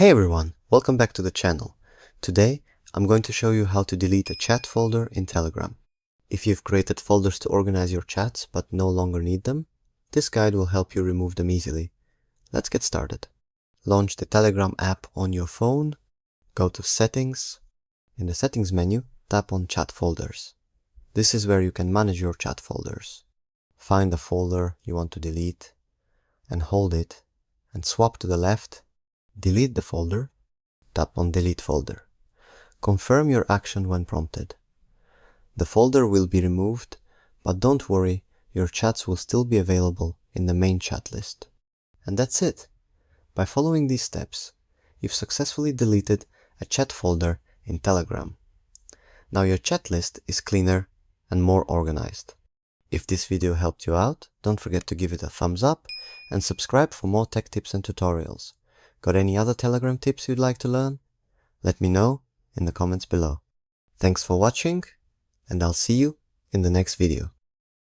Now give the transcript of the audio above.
Hey everyone, welcome back to the channel. Today, I'm going to show you how to delete a chat folder in Telegram. If you've created folders to organize your chats but no longer need them, this guide will help you remove them easily. Let's get started. Launch the Telegram app on your phone, go to Settings. In the Settings menu, tap on Chat Folders. This is where you can manage your chat folders. Find the folder you want to delete and hold it and swap to the left. Delete the folder, tap on Delete Folder. Confirm your action when prompted. The folder will be removed, but don't worry, your chats will still be available in the main chat list. And that's it. By following these steps, you've successfully deleted a chat folder in Telegram. Now your chat list is cleaner and more organized. If this video helped you out, don't forget to give it a thumbs up and subscribe for more tech tips and tutorials. Got any other Telegram tips you'd like to learn? Let me know in the comments below. Thanks for watching, and I'll see you in the next video.